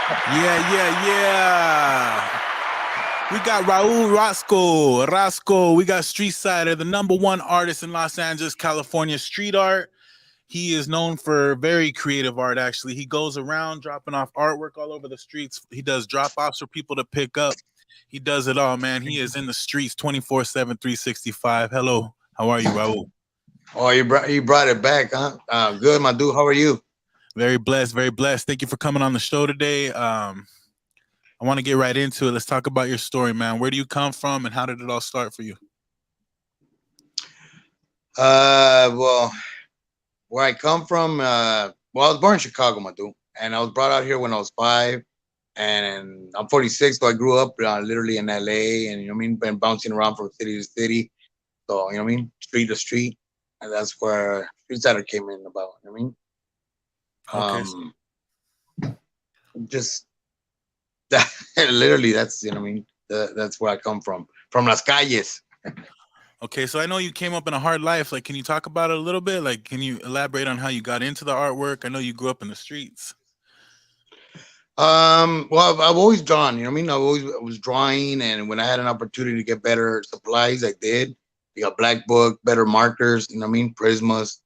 Yeah. We got Raul Roscoe. We got StreetSider, the number one artist in Los Angeles, California, street art. He is known for very creative art, actually. He goes around dropping off artwork all over the streets. He does drop offs for people to pick up. He does it all, man. He is in the streets 24/7, 365. Hello. How are you, Raul? Oh, you brought it back, huh? Good, my dude. How are you? Very blessed, very blessed. Thank you for coming on the show today. I want to get right into it. Let's talk about your story, man. Where do you come from and how did it all start for you? Well, where I come from, I was born in Chicago, my dude, and I was brought out here when I was 5, and I'm 46, so I grew up literally in LA, and you know what I mean, been bouncing around from city to city, so you know what I mean, street to street, and that's where Street Cider came in about. You know what Okay. I mean, just that, literally, that's you know what I mean, that's where I come from Las Calles. Okay, so I know you came up in a hard life. Like, can you talk about it a little bit? Like, can you elaborate on how you got into the artwork? I know you grew up in the streets. Well, I've always drawn. You know what I mean? I was drawing, and when I had an opportunity to get better supplies, I did. You got black book, better markers. You know what I mean? Prismas,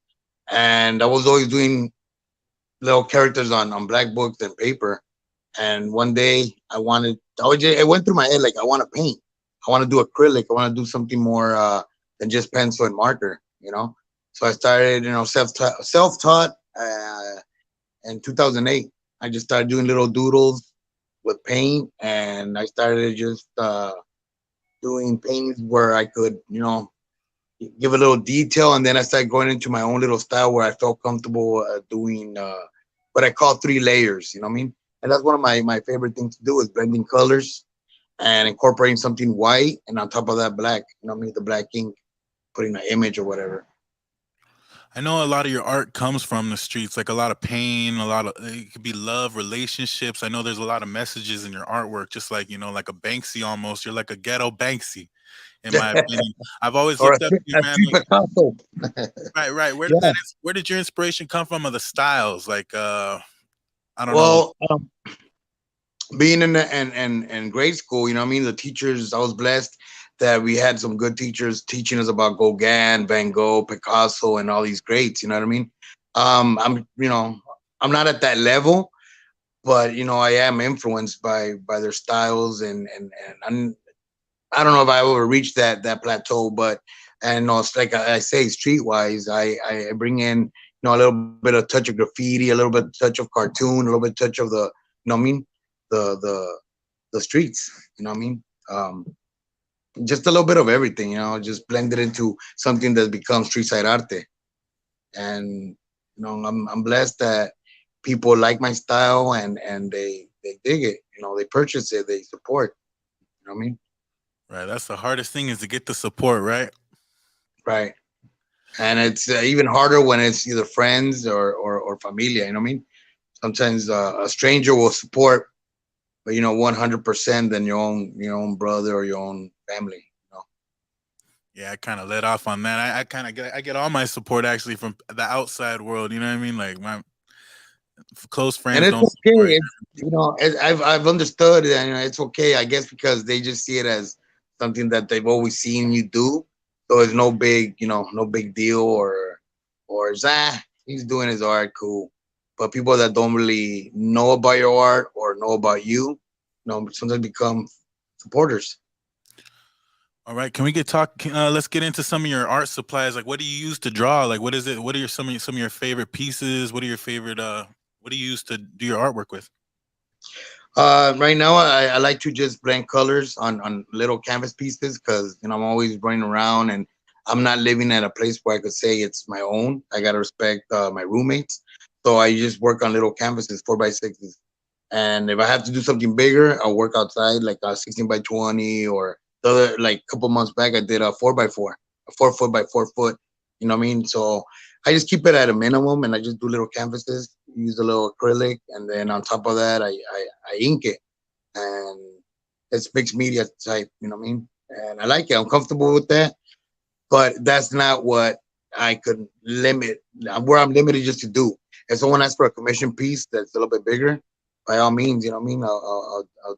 and I was always doing little characters on black books and paper. And one day, it went through my head like I want to paint. I want to do acrylic. I want to do something more than just pencil and marker. You know. So I started, self taught in 2008. I just started doing little doodles with paint, and I started just doing paintings where I could, give a little detail, and then I started going into my own little style where I felt comfortable doing what I call 3 layers. You know what I mean? And that's one of my favorite things to do is blending colors and incorporating something white, and on top of that black. You know what I mean? The black ink, putting an image or whatever. I know a lot of your art comes from the streets, like a lot of pain, a lot of it could be love, relationships. I know there's a lot of messages in your artwork, just like like a Banksy almost. You're like a ghetto Banksy, in my opinion. I've always Or looked up to you, a man. street Like, Picasso. right. Yeah. Where did your inspiration come from of the styles? Like, I don't know. Well, being in grade school, you know what I mean? The teachers, I was blessed that we had some good teachers teaching us about Gauguin, Van Gogh, Picasso, and all these greats. You know what I mean? I'm not at that level, but I am influenced by their styles, and I don't know if I ever reached that plateau, but and it's like I say, streetwise, I bring in a little bit of touch of graffiti, a little bit touch of cartoon, a little bit touch of what I mean, the the streets. You know what I mean? Just a little bit of everything. Just blend it into something that's become street side arte, and I'm blessed that people like my style and they dig it. They purchase it, they support. You know what I mean? Right, that's the hardest thing is to get the support, right? Right. And it's even harder when it's either friends or familia. You know what I mean? Sometimes a stranger will support, but 100% than your own brother or your own family. Yeah, I kind of let off on that. I kind of get all my support actually from the outside world. You know what I mean? Like my close And friends it's don't okay. support. I've understood, and it's okay. I guess because they just see it as something that they've always seen you do, so it's no big deal, or it's, he's doing his art, cool. But people that don't really know about your art or know about you, sometimes become supporters. All right, can we get talk? Let's get into some of your art supplies. Like, what do you use to draw? Like, what is it? What are some of your favorite pieces? What are your favorite? What do you use to do your artwork with? Right now, I like to just blend colors on little canvas pieces because I'm always running around, and I'm not living at a place where I could say it's my own. I gotta respect my roommates, so I just work on little canvases, 4x6s. And if I have to do something bigger, I'll work outside like a 16x20, or the other, like a couple months back I did a 4x4, a 4 foot by 4 foot. You know what I mean? So I just keep it at a minimum, and I just do little canvases, use a little acrylic, and then on top of that, I ink it, and it's mixed media type. You know what I mean? And I like it. I'm comfortable with that, but that's not what I could limit. Where I'm limited just to do. If someone asks for a commission piece that's a little bit bigger, by all means, I'll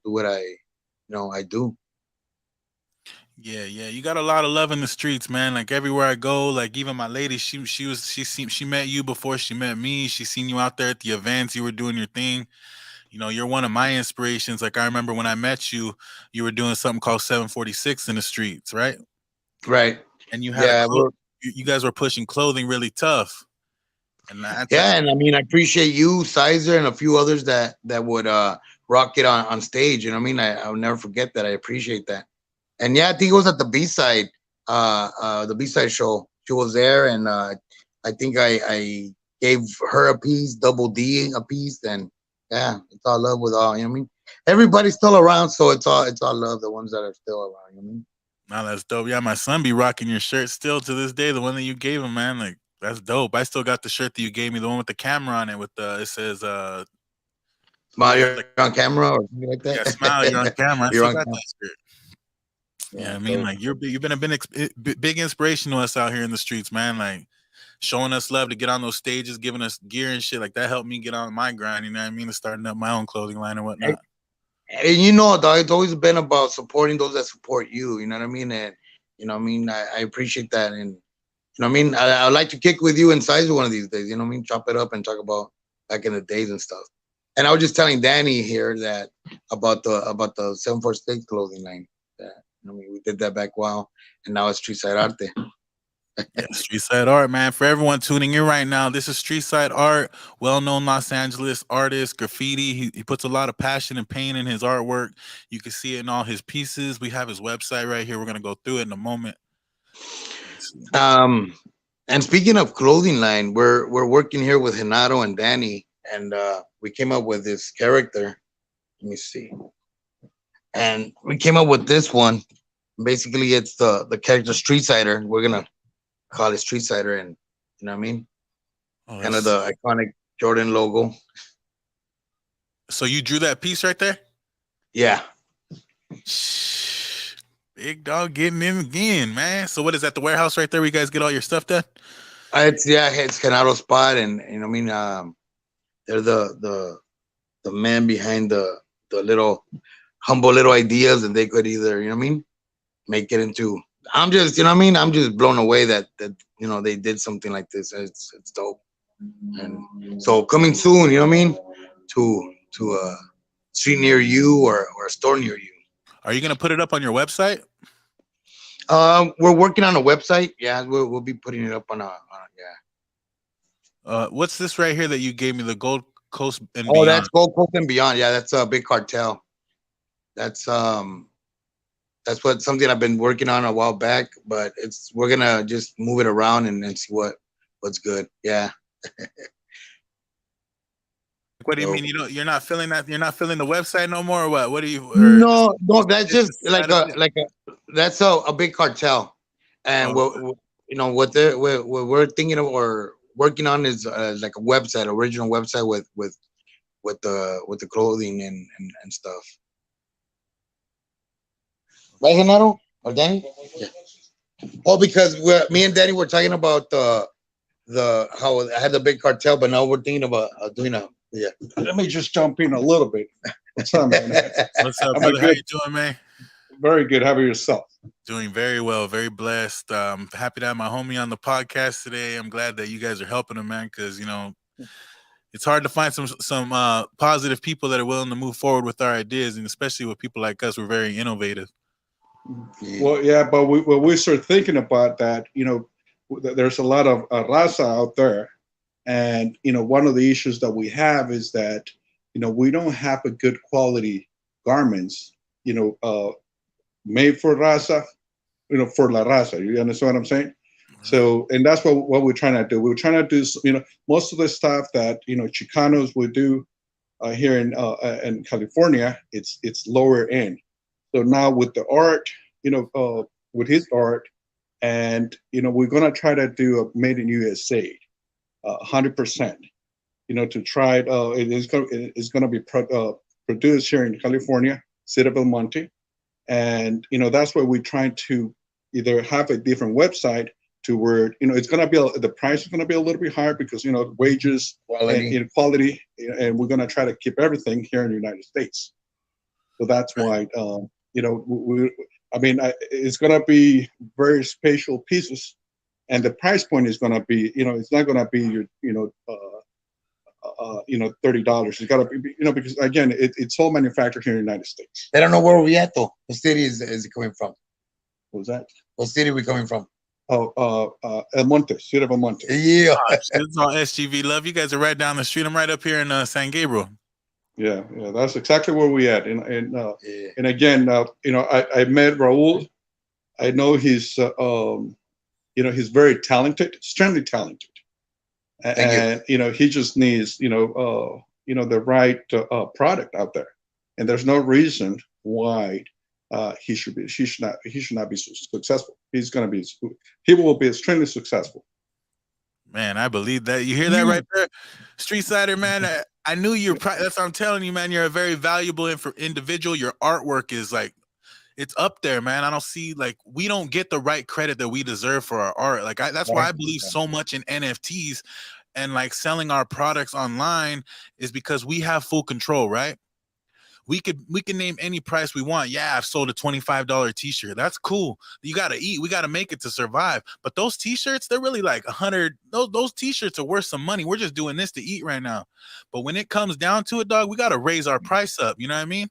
do what I do. Yeah, yeah. You got a lot of love in the streets, man. Like everywhere I go, like even my lady, she met you before she met me. She seen you out there at the events. You were doing your thing. You know, you're one of my inspirations. Like I remember when I met you, you were doing something called 746 in the streets, right? Right. And you had a Yeah, you guys were pushing clothing really tough. And that's yeah, and I mean, I appreciate you, Sizer, and a few others that would rock it on stage. You know what I mean? I'll never forget that. I appreciate that. And yeah, I think it was at the B side show. She was there, and I think I gave her a piece, Double D a piece, and yeah, it's all love with all. You know what I mean? Everybody's still around, so it's all love. The ones that are still around. You know what I mean? now that's dope. Yeah, my son be rocking your shirt still to this day. The one that you gave him, man. Like that's dope. I still got the shirt that you gave me, the one with the camera on it with the it says Smile, it's you're like on camera or something like yeah, smile, you're on that. camera. I You're still on got camera. that shirt. Yeah, Yeah, I mean, dope. like you've been a big inspiration to us out here in the streets, man. Like showing us love to get on those stages, giving us gear and shit. Like that helped me get on my grind. You know what I mean? And starting up my own clothing line and And, whatnot. and dog, it's always been about supporting those that support you. You know what I mean? And I appreciate that. And I mean, I'd like to kick with you in size one of these days. You know what I mean? Chop it up and talk about back in the days and stuff. And I was just telling Danny here that about the 746 clothing line. That, we did that back a while, and now it's Street Side Arte. Yeah, Street Side Art, man. For everyone tuning in right now, this is Street Side Art, well-known Los Angeles artist, graffiti. He puts a lot of passion and pain in his artwork. You can see it in all his pieces. We have his website right here. We're gonna go through it in a moment. Um, and speaking of clothing line, we're working here with Renato and Danny, and we came up with this character. Let me see, and we came up with this one. Basically, it's the character Street Sider. We're gonna call it Street Sider, and you know what I mean, Oh, kind of that's the iconic Jordan logo. so you drew that piece right there? Yeah, Shh. Big dog getting in again, man. So what is that? The warehouse right there where you guys get all your stuff done? it's Canaro Spot, and you know what I mean. They're the man behind the little humble little ideas, and they could either you know what I mean make it into. I'm just you know what I mean. I'm just blown away that they did something like this. It's dope. And so coming soon, you know what I mean, to a street near you or a store near you. Are you gonna put it up on your website? We're working on a website. Yeah, we'll be putting it up yeah. What's this right here that you gave me? The Gold Coast and Oh, Beyond. that's Gold Coast and Beyond. Yeah, that's a big cartel. That's what something I've been working on a while back, but we're gonna just move it around and see what's good. Yeah. What do you So mean you're not feeling that? You're not feeling the website no more, or what? What do you or no, just the that's just business side of it? that's a big cartel, and Oh, what we're thinking of or working on is like a website, original website with the clothing and stuff. Right, Genaro or Danny? Yeah. Oh, because me and Danny were talking about the how I had the big cartel, but now we're thinking about doing a yeah. Let me just jump in a little bit. What's up, man? what's up, I'm a brother? How good, you doing, man? very good. How about yourself? Doing very well, very blessed. Happy to have my homie on the podcast today. I'm glad that you guys are helping him, man, because it's hard to find some positive people that are willing to move forward with our ideas, and especially with people like us, we're very innovative. Yeah. Well, yeah, but when we start thinking about that, there's a lot of raza out there, and one of the issues that we have is that we don't have a good quality garments, made for raza, for la raza. You understand what I'm saying? So, and that's what we're trying to do. We're trying to do, most of the stuff that Chicanos would do here in California. It's lower end. So now with the art, with his art, and we're gonna try to do a made in USA, 100%. To try it. It's gonna be produced here in California, City of Belmonte, and that's why we're trying to either have a different website to where it's gonna be the price is gonna be a little bit higher because wages and Quality. inequality, and we're gonna try to keep everything here in the United States. So that's why it's gonna be very spatial pieces, and the price point is gonna be it's not gonna be your $30. It's gotta be because again it's all manufactured here in the United States. They don't know where we at though. What city is it coming from? What was that? What city we coming from? El Monte, City of El Monte. Yeah. It's all SGV love. You guys are right down the street. I'm right up here in San Gabriel. Yeah, that's exactly where we at. And Yeah. and again, I met Raul. I know he's he's very talented, extremely talented, and he just needs the right product out there, and there's no reason why he should not be successful. He will be extremely successful. Man, I believe that. You hear that right there, StreetSider, man. I knew that's what I'm telling you, man. You're a very valuable individual. Your artwork is like, it's up there, man. I don't see, like, we don't get the right credit that we deserve for our art. Like, that's why I believe so much in NFTs and like selling our products online is because we have full control, right? We can name any price we want. Yeah, I've sold a $25 t-shirt. That's cool. You got to eat. We got to make it to survive. But those t-shirts, they're really like 100. Those t-shirts are worth some money. We're just doing this to eat right now. But when it comes down to it, dog, we got to raise our price up. You know what I mean?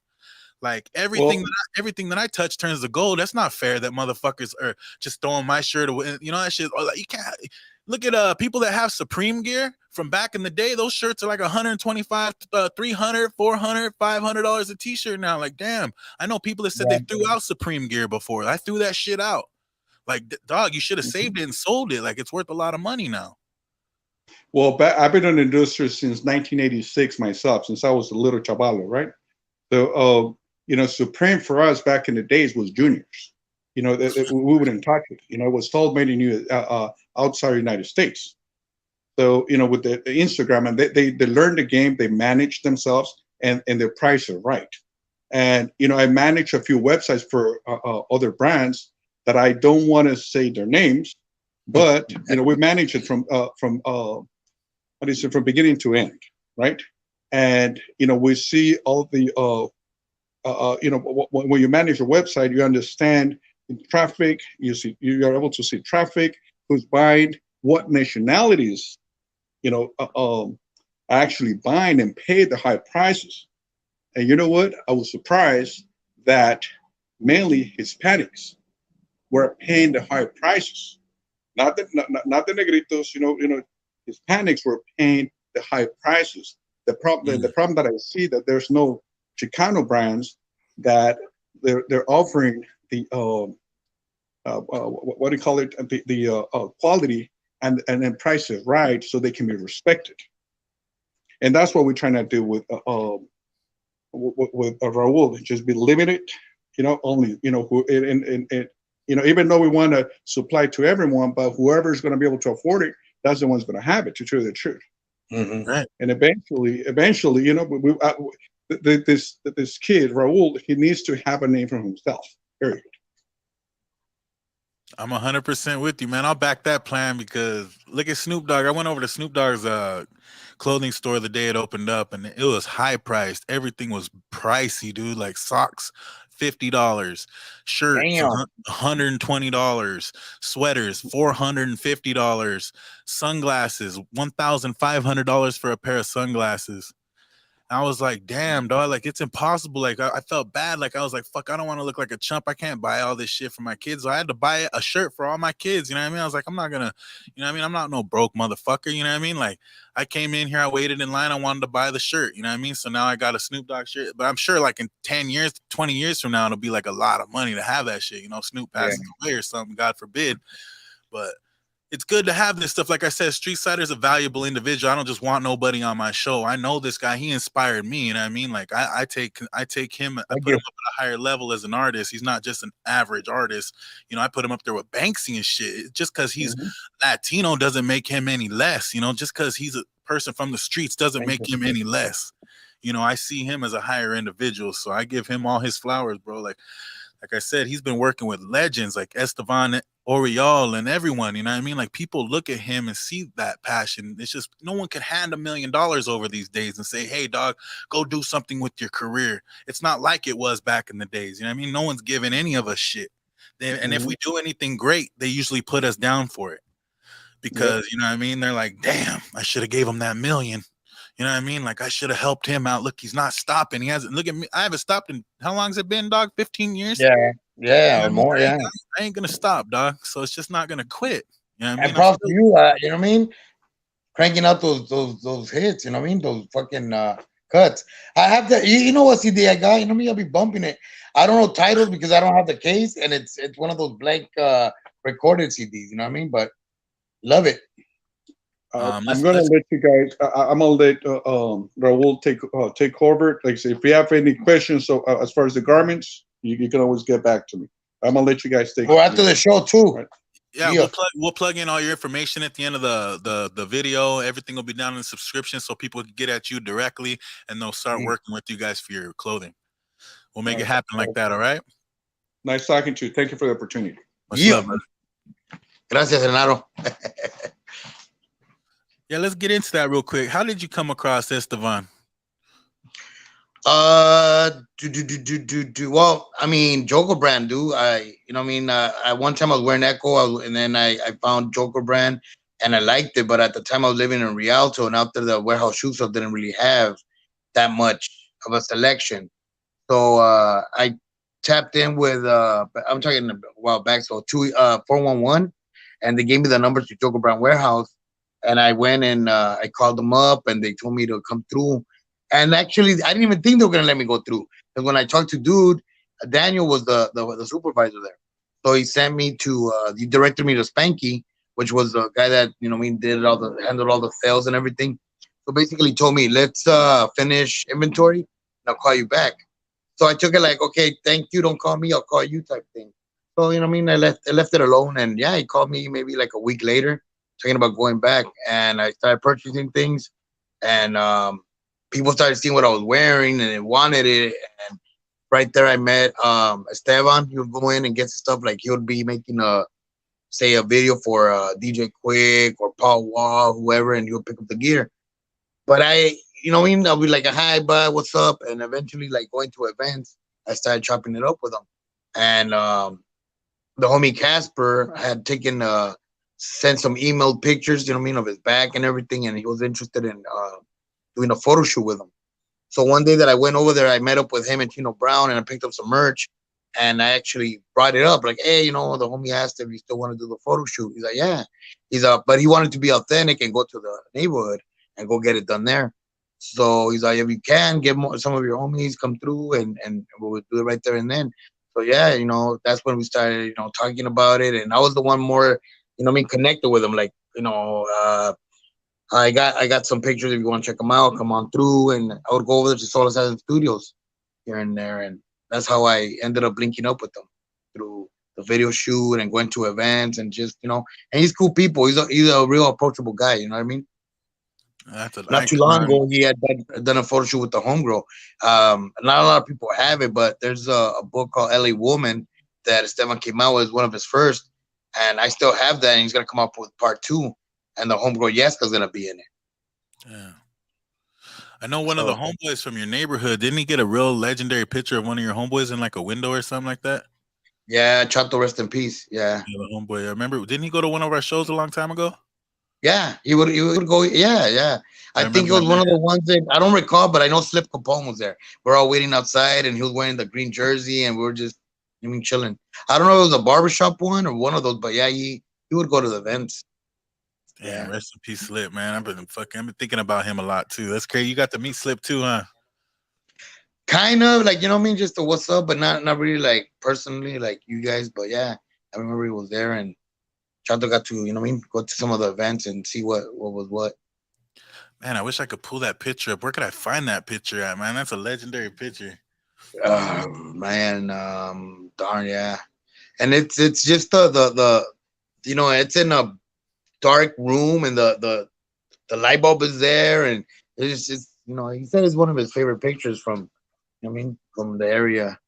Like everything that I touch turns to gold. That's not fair that motherfuckers are just throwing my shirt away. That shit. Like, you can't look at people that have Supreme gear from back in the day. Those shirts are like 125, 300, 400, $500 a t-shirt now. Like, damn, I know people that said they threw out Supreme gear before. I threw that shit out. Like, dog, you should have saved it and sold it. Like, it's worth a lot of money now. Well, I've been in the industry since 1986 myself, since I was a little chavalo, right? So, Supreme for us back in the days was juniors. We wouldn't touch it. It was sold made in outside the United States. So, with the Instagram, and they learned the game, they manage themselves, and their price are right. And, I manage a few websites for other brands that I don't want to say their names, but, we manage it from beginning to end, right? And, we see all the, when you manage a website, you understand traffic, you are able to see traffic, who's buying, what nationalities, actually buying and pay the high prices. And you know what? I was surprised that mainly Hispanics were paying the high prices. Not the negritos, Hispanics were paying the high prices. The problem that I see that there's no Chicano brands that they're offering the what do you call it, the quality and then price is right so they can be respected. And that's what we're trying to do with Raul, just be limited, only who and even though we want to supply to everyone, but whoever is going to be able to afford it, that's the one's going to have it, to tell you the truth. Mm-hmm. Right. And eventually, this kid Raul, he needs to have a name for himself. Period. I'm 100% with you, man. I'll back that plan because look at Snoop Dogg. I went over to Snoop Dogg's clothing store the day it opened up, and it was high priced. Everything was pricey, dude. Like socks, $50, shirts, $120, sweaters, $450, sunglasses, $1,500 for a pair of sunglasses. I was like, damn, dog, like it's impossible. Like I felt bad. Like I was like, fuck, I don't want to look like a chump. I can't buy all this shit for my kids. So I had to buy a shirt for all my kids. You know what I mean? I was like, I'm not gonna, I'm not no broke motherfucker. You know what I mean? Like I came in here, I waited in line, I wanted to buy the shirt. You know what I mean? So now I got a Snoop Dogg shirt. But I'm sure like in 10 years, 20 years from now, it'll be like a lot of money to have that shit. Snoop passes away or something, God forbid. But it's good to have this stuff. Like I said, StreetSider is a valuable individual. I don't just want nobody on my show. I know this guy. He inspired me. You know what I mean? Like I take him, I put him up at a higher level as an artist. He's not just an average artist. I put him up there with Banksy and shit. Just because he's Latino doesn't make him any less. Just because he's a person from the streets doesn't make him any less. I see him as a higher individual. So I give him all his flowers, bro. Like I said, he's been working with legends like Estevan Oriol and everyone, you know what I mean? Like people look at him and see that passion. It's just no one could hand $1 million over these days and say, hey, dog, go do something with your career. It's not like it was back in the days. You know what I mean? No one's giving any of us shit. And if we do anything great, they usually put us down for it because, you know what I mean? They're like, damn, I should have gave him that $1 million. You know what I mean? Like I should have helped him out. Look, he's not stopping. He hasn't. Look at me. I haven't stopped in how long's it been, dog? 15 years. Yeah, yeah, You know or more. Yeah, I ain't gonna stop, dog. So it's just not gonna quit. You know what I and mean? props to you. You know what I mean? Cranking out those hits. You know what I mean? Those fucking cuts. I have the. You know what CD I got? You know me. I'll be bumping it. I don't know titles because I don't have the case, and it's one of those blank recorded CDs. You know what I mean? But love it. I'm gonna let you guys. I'm gonna let Raul take over. Like I say, if you have any questions, so as far as the garments, you can always get back to me. I'm gonna let you guys take. Or after the show too. Right. Yeah, we'll plug in all your information at the end of the video. Everything will be down in the subscription so people can get at you directly and they'll start working with you guys for your clothing. We'll make it happen like that. All right. Nice talking to you. Thank you for the opportunity. Much love, man. Gracias, Renato. Yeah, let's get into that real quick. How did you come across Estevan? Well, I mean, Joker brand, dude. You know what I mean? At one time I was wearing Echo, and then I found Joker brand, and I liked it. But at the time I was living in Rialto, and after the warehouse shoe stuff didn't really have that much of a selection. So I tapped in with I'm talking a while back, so 411, and they gave me the numbers to Joker brand warehouse, and I went and I called them up, and they told me to come through. And actually, I didn't even think they were gonna let me go through. Because when I talked to dude, Daniel was the supervisor there. So he sent me to he directed me to Spanky, which was the guy that handled all the sales and everything. So basically, he told me, let's finish inventory, and I'll call you back. So I took it like, okay, thank you, don't call me, I'll call you type thing. So you know what I mean, I left it alone, and yeah, he called me maybe like a week later, talking about going back, and I started purchasing things, and people started seeing what I was wearing and they wanted it. And right there I met Estevan. He would go in and get stuff, like he would be making a video for DJ Quick or Paul Wall, whoever, and he would pick up the gear. But you know what I mean? I'll be like, hi, bud, what's up? And eventually, like going to events, I started chopping it up with them. And the homie Casper had sent some emailed pictures, you know what I mean, of his back and everything, and he was interested in doing a photo shoot with him. So one day that I went over there, I met up with him and Tino Brown, and I picked up some merch, and I actually brought it up, like, hey, you know, the homie asked if you still want to do the photo shoot. He's like, yeah. But he wanted to be authentic and go to the neighborhood and go get it done there. So he's like, if you can, get some of your homies come through, and we'll do it right there and then. So yeah, you know, that's when we started, you know, talking about it, and I was the one more, you know, connected with him, like, you know, I got some pictures. If you want to check them out, come on through. And I would go over to Soul Assassin Studios here and there, and that's how I ended up linking up with them through the video shoot and going to events and just, you know. And he's cool people. He's a real approachable guy. You know what I mean? Not too long ago, he had done a photo shoot with the homegirl. Not a lot of people have it, but there's a book called LA Woman that Estevan came out with, one of his first, and I still have that. And he's gonna come up with part 2. And the homegirl Yeska's gonna be in it. Yeah, I know one of the homeboys from your neighborhood. Didn't he get a real legendary picture of one of your homeboys in like a window or something like that? Yeah, Chato, rest in peace. Yeah, the homeboy. I remember. Didn't he go to one of our shows a long time ago? Yeah, he would go. Yeah. I think it was one of the ones that I don't recall, but I know Slip Capone was there. We're all waiting outside, and he was wearing the green jersey, and we were just chilling. I don't know if it was a barbershop one or one of those, but yeah, he would go to the events. Damn, rest in peace, Slip, man. I've been thinking about him a lot too. That's crazy. You got to meet Slip too, huh? Kind of, like, you know what I mean, just the what's up, but not really like personally like you guys. But yeah, I remember he was there, and Chato got to, you know what I mean, go to some of the events and see what was what. Man, I wish I could pull that picture up. Where could I find that picture at, man? That's a legendary picture. Man, darn, yeah. And it's just the you know, it's in a dark room, and the light bulb is there, and it's just, you know, he said it's one of his favorite pictures from, you know what I mean, from the area.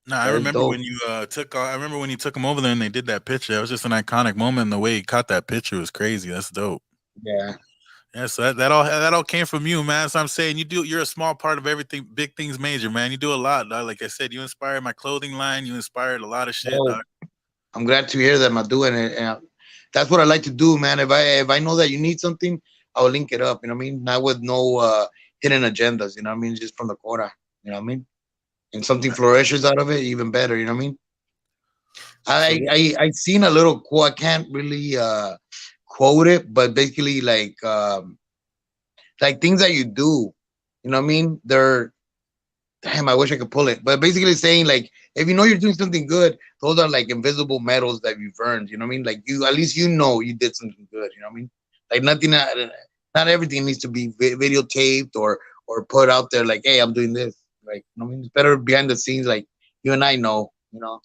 No, I That is remember dope. when you took. I remember when you took him over there and they did that picture. It was just an iconic moment. And the way he caught that picture was crazy. That's dope. Yeah. Yeah, so that all came from you, man. So I'm saying you're a small part of everything. Big things major, man. You do a lot, dog. Like I said, you inspired my clothing line. You inspired a lot of shit, Oh, dog. I'm glad to hear that, Madu, and that's what I like to do, man. If I know that you need something, I'll link it up. You know what I mean? Not with no hidden agendas. You know what I mean? Just from the quota. You know what I mean? And something flourishes out of it, even better. You know what I mean? So I seen a little quote. I can't really quote it, but basically like things that you do. You know what I mean? They're damn. I wish I could pull it, but basically saying like if you know you're doing something good, those are like invisible medals that you've earned. You know what I mean? Like you at least you know you did something good. You know what I mean? Like nothing. Not everything needs to be videotaped or put out there. Like hey, I'm doing this. Like you know what I mean? It's better behind the scenes. Like you and I know. You know.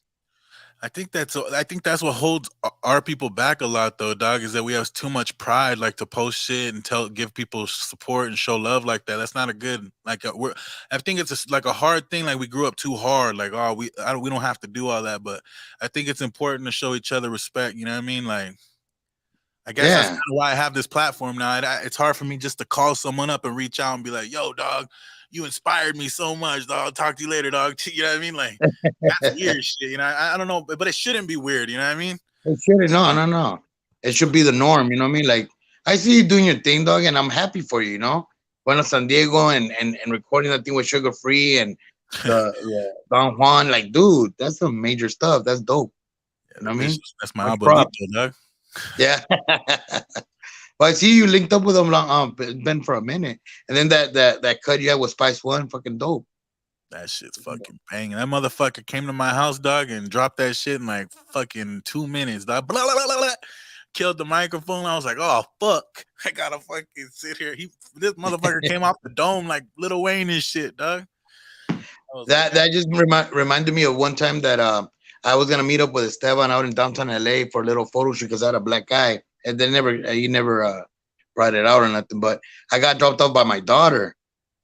I think that's what holds our people back a lot, though, dog. Is that we have too much pride, like to post shit and give people support and show love like that. That's not a good like. I think it's like a hard thing. Like we grew up too hard. Like oh, we don't have to do all that. But I think it's important to show each other respect. You know what I mean? Like I guess that's kind Yeah. of why I have this platform now. It's hard for me just to call someone up and reach out and be like, "Yo, dog, you inspired me so much, dog. Talk to you later, dog." You know what I mean? Like that's weird shit. You know, I don't know, but it shouldn't be weird. You know what I mean? It should no, no, no. It should be the norm. You know what I mean? Like I see you doing your thing, dog, and I'm happy for you. You know, going to San Diego and recording that thing with Sugar Free and the Don Juan. Like, dude, that's some major stuff. That's dope. Yeah, You know that what I bitch, mean? that's my Much props. abuelito, dog. Yeah. Well, I see you linked up with him long, been for a minute, and then that cut you had with Spice One, fucking dope. That shit's fucking banging. That motherfucker came to my house, dog, and dropped that shit in like fucking 2 minutes, dog. Blah, blah, blah, blah, blah. Killed the microphone. I was like, oh fuck. I gotta fucking sit here. This motherfucker came off the dome like Lil Wayne and shit, dog. I was like, That just reminded me of one time that I was gonna meet up with Estevan out in downtown LA for a little photo shoot because I had a black guy, and then never he never brought it out or nothing. But I got dropped off by my daughter,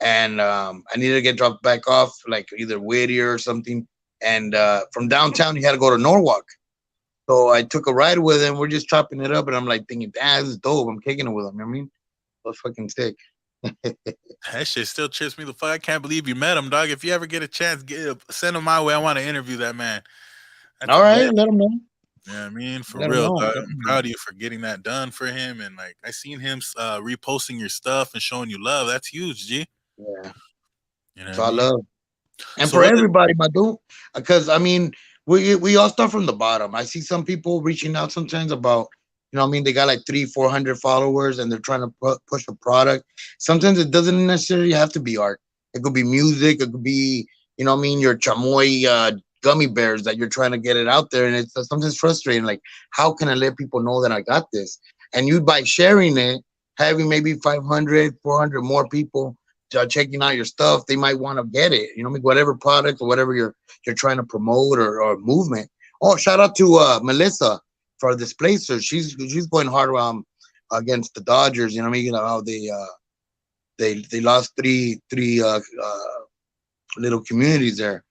and I needed to get dropped back off like either Whittier or something. And from downtown, he had to go to Norwalk. So I took a ride with him. We're just chopping it up, and I'm like thinking, "Damn, this is dope." I'm kicking it with him. You know what I mean, that was fucking sick. that shit still trips me the fuck. I can't believe you met him, dog. If you ever get a chance, send him my way. I want to interview that man. That's All a right, legend. let him know. You know what I mean? For Let him real, know. dog. I'm proud of you for getting that done for him. And like I seen him reposting your stuff and showing you love. That's huge, G. Yeah, You know what so I I mean? love. And So for what is everybody, Madu, because I mean, we all start from the bottom. I see some people reaching out sometimes about, you know, what I mean, they got like 300-400 followers and they're trying to push a product. Sometimes it doesn't necessarily have to be art. It could be music. It could be, you know, what I mean, your chamoy gummy bears that you're trying to get it out there, and it's sometimes frustrating. Like, how can I let people know that I got this? And you by sharing it, having maybe 500, 400 more people checking out your stuff, they might want to get it. You know, whatever product or whatever you're trying to promote or movement. Oh, shout out to Melissa for Displacer. She's going hard against the Dodgers. You know what I mean? You know how they lost three little communities there.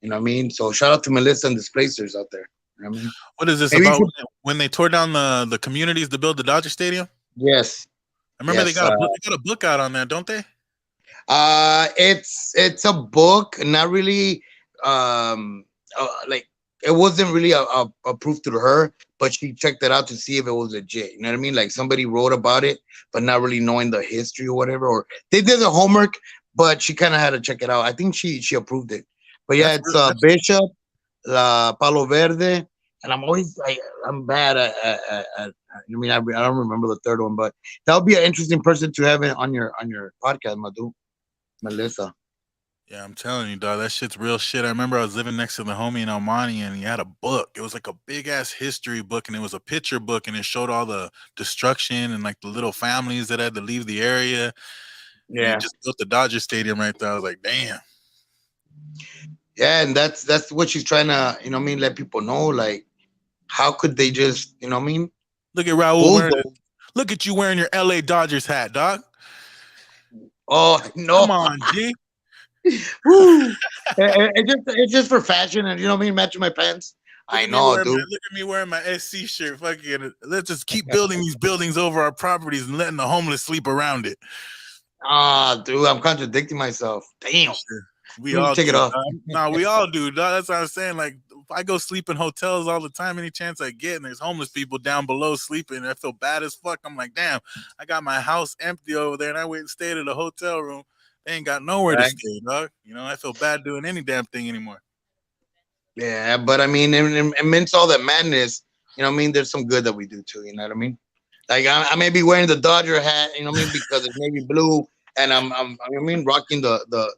You know what I mean? So shout out to Melissa and Displacers out there. You know what I mean? what is this Maybe you about? should, When they tore down the communities to build the Dodger Stadium? yes, I remember yes. they got a book out on that, don't they? It's a book, not really. Like it wasn't really a proof to her, but she checked it out to see if it was legit. You know what I mean? Like somebody wrote about it, but not really knowing the history or whatever. Or they did the homework, but she kind of had to check it out. I think she approved it. But yeah, That's it's real. That's Bishop, La Palo Verde, and I'm bad I mean, I don't remember the third one, but that would be an interesting person to have it on your podcast, Madhu. Melissa. yeah, I'm telling you, dog. That shit's real shit. I remember I was living next to the homie in Almani, and he had a book. It was like a big ass history book, and it was a picture book, and it showed all the destruction and like the little families that had to leave the area. And he Yeah. just built the Dodger Stadium right there. I was like, damn. Yeah, and that's what she's trying to, you know what I mean, let people know. Like, how could they just, you know what I mean? Look at Raul wearing it. Bulldoze. Look at you wearing your LA Dodgers hat, dog. Oh Come no. on, G. Woo. it's just for fashion, and you know what I mean, matching my pants. Look I at me know, wearing my dude. look at me wearing my SC shirt. Fucking let's just keep building these buildings over our properties and letting the homeless sleep around it. Ah, dude, I'm contradicting myself. Damn. Sure. We Let me all take do. it off. No, we all do. Dog. That's what I'm saying. Like I go sleep in hotels all the time, any chance I get, and there's homeless people down below sleeping. And I feel bad as fuck. I'm like, damn, I got my house empty over there, and I went and stayed at a hotel room. They ain't got nowhere to Right? stay, dog. You know, I feel bad doing any damn thing anymore. Yeah, but I mean, amidst all that madness, you know what I mean, there's some good that we do too. You know what I mean? Like I may be wearing the Dodger hat, you know what I mean, because it's navy blue, and I mean rocking the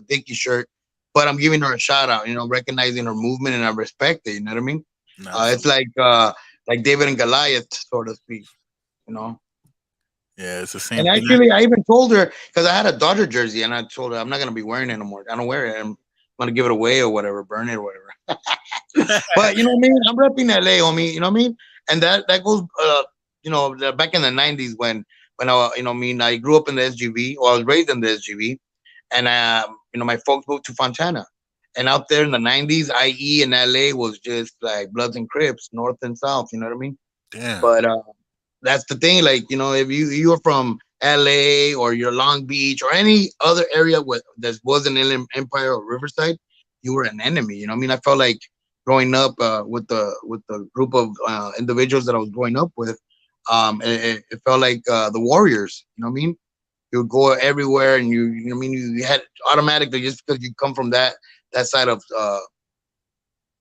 Dickie shirt, but I'm giving her a shout out, you know, recognizing her movement, and I respect it. You know what I mean? It's Absolutely. like David and Goliath, so to speak. You know. Yeah, it's the same And thing. actually, I even told her because I had a Dodger jersey, and I told her I'm not gonna be wearing it anymore. I don't wear it. I'm gonna give it away or whatever, burn it or whatever. But you know what I mean? I'm repping LA, homie. You know what I mean? And that goes, you know, back in the '90s when I, you know, what I mean, I grew up in the SGV, or I was raised in the SGV, and you know, my folks moved to Fontana, and out there in the '90s, IE and LA was just like Bloods and Crips, north and south. You know what I mean? Damn. But that's the thing. Like, you know, if you're from LA or you're Long Beach or any other area that wasn't in Empire or Riverside, you were an enemy. You know what I mean? I felt like growing up with the group of individuals that I was growing up with, it felt like the Warriors. You know what I mean? You would go everywhere, and you know what I mean, you had automatically, just because you come from that side of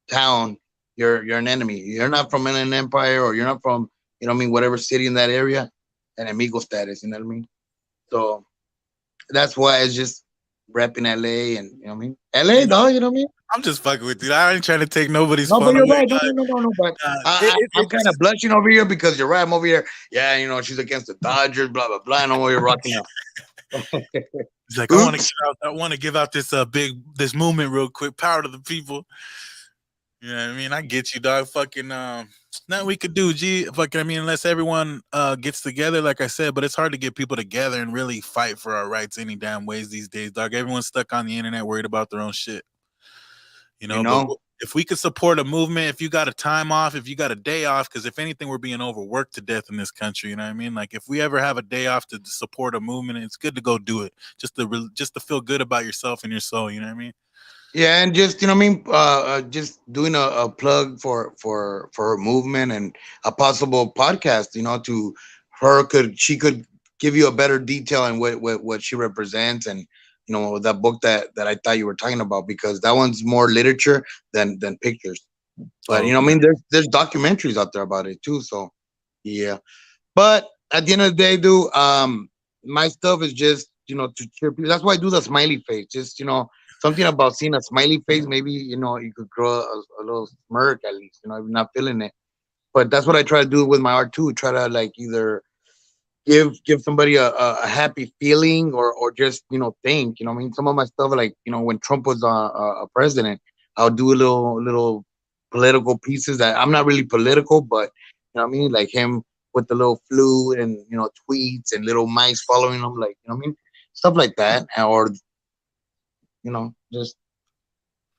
town, you're an enemy. You're not from an empire, or you're not from, you know what I mean, whatever city in that area, an amigo status. You know what I mean? So that's why it's just repping LA, and you know what I mean, LA, You know, dog. You know what I mean? I'm just fucking with you. I ain't trying to take nobody's No, but fun you're away. right. No, no, no, no, no. But I'm kind of It's blushing over here because you're right. I'm over here. Yeah, you know, she's against the Dodgers, blah blah blah. And I'm over here rocking out. it's like Oops. I want to give out this this movement real quick. Power to the people. You know what I mean? I get you, dog. Fucking nothing we could do, G. Fucking I mean, unless everyone gets together, like I said, but it's hard to get people together and really fight for our rights any damn ways these days, dog. Everyone's stuck on the internet worried about their own shit. You You know, but know. if we could support a movement, if you got a time off, if you got a day off, because if anything, we're being overworked to death in this country. You know what I mean? Like if we ever have a day off to support a movement, it's good to go do it, just to feel good about yourself and your soul. You know what I mean? Yeah, and just, you know what I mean, just doing a plug for her movement and a possible podcast. You know, to her, could she could give you a better detail on what she represents, and you know, that book that I thought you were talking about, because that one's more literature than pictures. But Oh, you know what I mean, there's documentaries out there about it too. So yeah, but at the end of the day, dude, my stuff is just, you know, to cheer people. That's why I do the smiley face. Just, you know, something about seeing a smiley face. Maybe, you know, you could grow a little smirk at least. You know, if you're not feeling it. But that's what I try to do with my art too. Try to like either give somebody a happy feeling, or just, you know, think. You know what I mean? Some of my stuff, like, you know, when Trump was a president, I'll do a little political pieces that I'm not really political, but you know what I mean, like him with the little flute, and you know, tweets and little mice following him, like, you know what I mean, stuff like that, or you know, just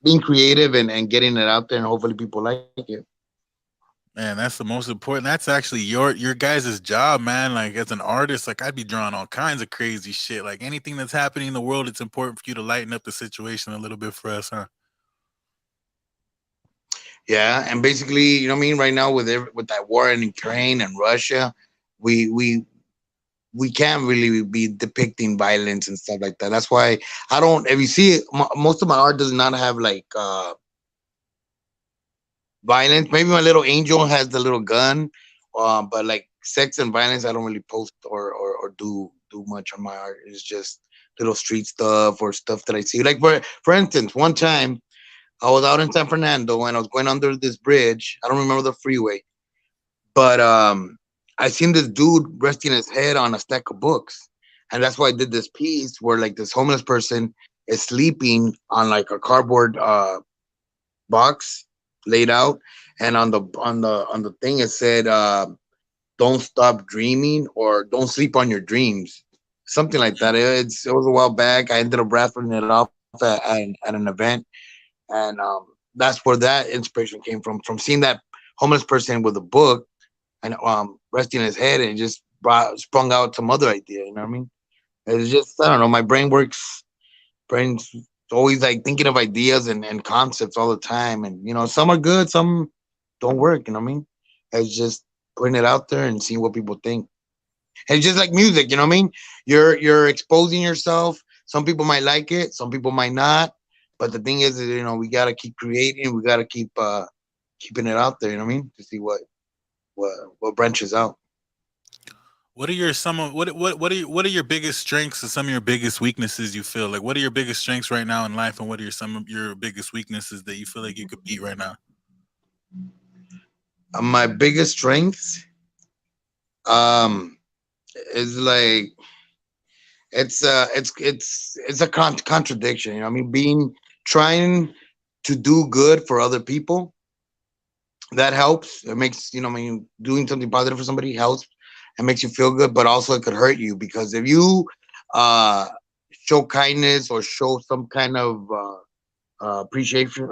being creative, and getting it out there, and hopefully people like it. man, that's the most important. That's actually your guys' job, man. Like as an artist, like I'd be drawing all kinds of crazy shit. Like anything that's happening in the world, it's important for you to lighten up the situation a little bit for us, huh? Yeah, and basically, you know what I mean, right now with that war in Ukraine and Russia, we we we can't really be depicting violence and stuff like that. That's why I don't. If you see it, most of my art does not have like violence. Maybe my little angel has the little gun, but like sex and violence, I don't really post, or do much on my art. It's just little street stuff, or stuff that I see. Like for instance, one time I was out in San Fernando, and I was going under this bridge. I don't remember the freeway, but I seen this dude resting his head on a stack of books, and that's why I did this piece where like this homeless person is sleeping on like a cardboard box laid out, and on the thing it said, "Don't stop dreaming," or "Don't sleep on your dreams," something like that. It was a while back. I ended up raffling it off at an event, and that's where that inspiration came from seeing that homeless person with a book and resting his head, and just sprung out some other idea. You know what I mean? It's just, I don't know. My brain's always like thinking of ideas and concepts all the time, and some are good, some don't work. You know what I mean? It's just putting it out there and seeing what people think. It's just like music, you know what I mean? You're exposing yourself. Some people might like it, some people might not. But the thing is, we gotta keep creating. We gotta keep keeping it out there. You know what I mean? To see what branches out. What are your some of what are your biggest strengths and some of your biggest weaknesses you feel? Like what are your biggest strengths right now in life and what are some of your biggest weaknesses that you feel like you could beat right now? My biggest strength, um, is like it's a contradiction. You know what I mean? Being trying to do good for other people, that helps. It makes, I mean, doing something positive for somebody helps. It makes you feel good, but also it could hurt you, because if you uh show kindness or show some kind of appreciation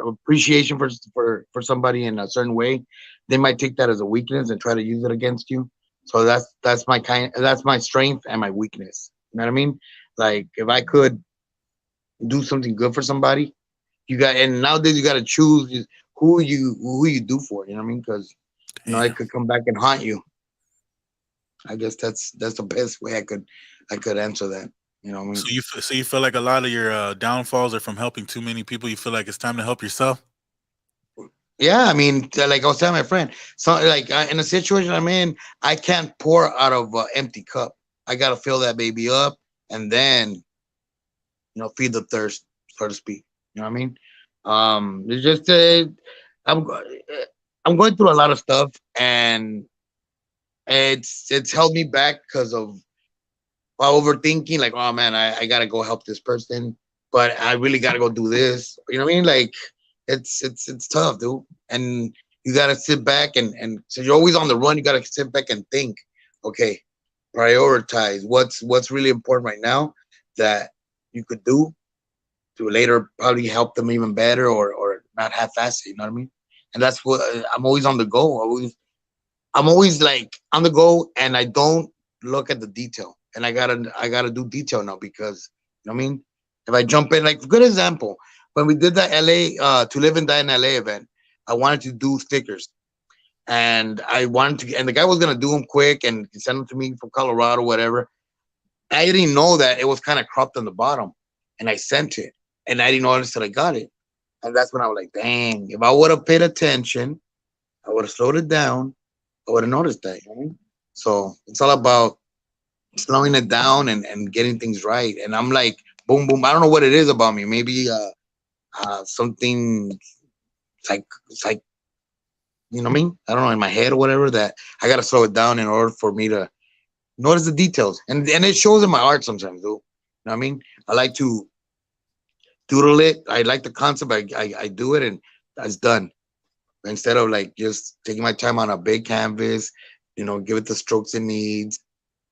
for somebody in a certain way, they might take that as a weakness and try to use it against you. So that's my strength and my weakness. You know what I mean? Like, if I could do something good for somebody, and nowadays you got to choose who you do for. You know what I mean? Because it Damn. could come back and haunt you. I guess that's the best way I could answer that. You know what I mean? So you feel like a lot of your downfalls are from helping too many people. You feel like it's time to help yourself. Yeah, I mean, like I was telling my friend, so like in a situation I'm in, I can't pour out of an empty cup. I gotta fill that baby up, and then feed the thirst, so to speak. You know what I mean? It's just I'm go- I'm going through a lot of stuff, and it's held me back because of overthinking. Like, oh man, I gotta go help this person, but I really gotta go do this. You know what I mean? Like, it's tough, dude. And you gotta sit back, and so you're always on the run. You gotta sit back and think. Okay, prioritize what's really important right now that you could do to later probably help them even better, or not half-ass it. You know what I mean? And that's what I'm always on the go. I'm always like on the go, and I don't look at the detail. And I gotta do detail now, because you know what I mean. If I jump in, like, good example, when we did that LA to live and die in LA event, I wanted to do stickers, and and the guy was gonna do them quick and send them to me from Colorado, whatever. I didn't know that it was kind of cropped on the bottom, and I sent it, and I didn't notice that I got it, and that's when I was like, dang, if I would have paid attention, I would have slowed it down. I would have noticed that. You know what I mean? So it's all about slowing it down and getting things right. And I'm like, boom, boom. I don't know what it is about me. Maybe something psych, you know what I mean? I don't know, in my head or whatever, that I gotta slow it down in order for me to notice the details. And it shows in my art sometimes, though. You know what I mean? I like to doodle it. I like the concept. I do it, and that's done. Instead of like just taking my time on a big canvas, give it the strokes it needs.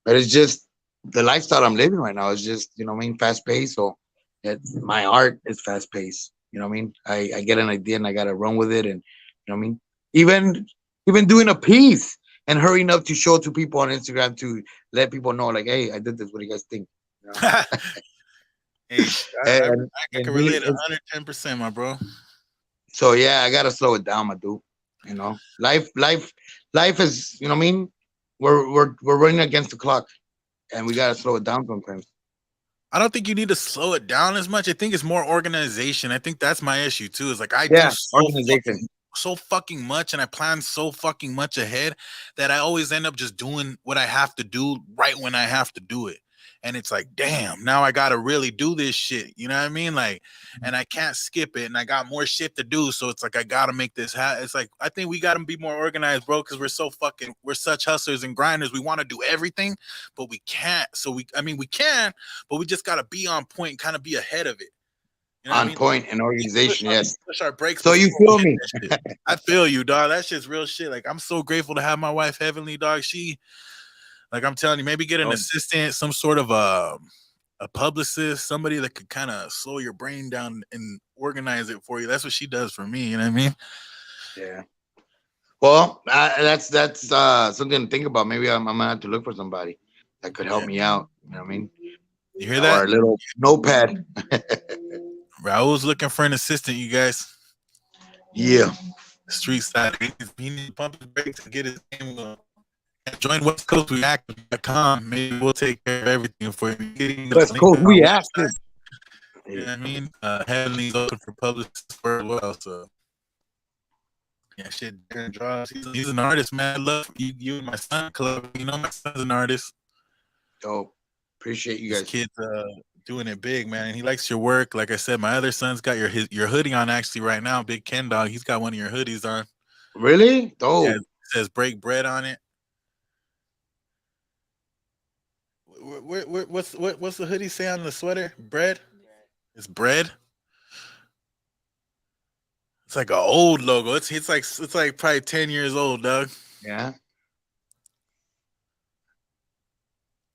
But it's just the lifestyle I'm living right now is just, what I mean, fast paced. So my art is fast paced. You know what I mean? I get an idea and I gotta run with it, and you know what I mean? Even doing a piece and hurrying up to show to people on Instagram to let people know, like, hey, I did this. What do you guys think? You know? Hey, and, I can and relate really, 110%, my bro. so yeah, I gotta slow it down, my dude. Life is, you know what I mean? We're running against the clock, and we gotta slow it down sometimes. I don't think you need to slow it down as much. I think it's more organization. I think that's my issue too. Is like I do Yeah, organization. so fucking much and I plan so fucking much ahead that I always end up just doing what I have to do right when I have to do it. And it's like, damn, now I gotta really do this shit. You know what I mean? Like, and I can't skip it, and I got more shit to do. So it's like I gotta make this happen. It's like I think we gotta be more organized, bro, because we're such hustlers and grinders. We want to do everything, but we can't. So we can, but we just gotta be on point and kind of be ahead of it. You know what I On mean? point and organization, yes. Push our brakes So before you we feel hit me? that shit. I feel you, dog. That shit's real shit. Like, I'm so grateful to have my wife, Heavenly, dog. She, like, I'm telling you, maybe get an Oh, assistant, some sort of a publicist, somebody that could kind of slow your brain down and organize it for you. That's what she does for me. You know what I mean? Yeah. Well, that's something to think about. Maybe I'm gonna have to look for somebody that could help Yeah. me out. You know what I mean? You hear Or that? a little notepad. Raul's looking for an assistant, you guys. Yeah. Street side. He needs to pump his brakes to get his game going. Join West Coast Reactive.com. Maybe we'll take care of everything for you. Getting the West link Coast on our reactive. website. You know what I mean? Heavenly's open for publicists as well. So yeah, shit. Darren Draws. He's an artist, man. I love you and my son club. You know, my son's an artist. Dope. Appreciate you This guys. kid's doing it big, man. And he likes your work. Like I said, my other son's got your hoodie on actually right now. Big Ken Dog. He's got one of your hoodies on. Really? Dope. Yeah, it says "Break Bread" on it. What's the hoodie say on the sweater? Bread. It's bread. It's like an old logo. It's like probably 10 years old, Doug. Yeah.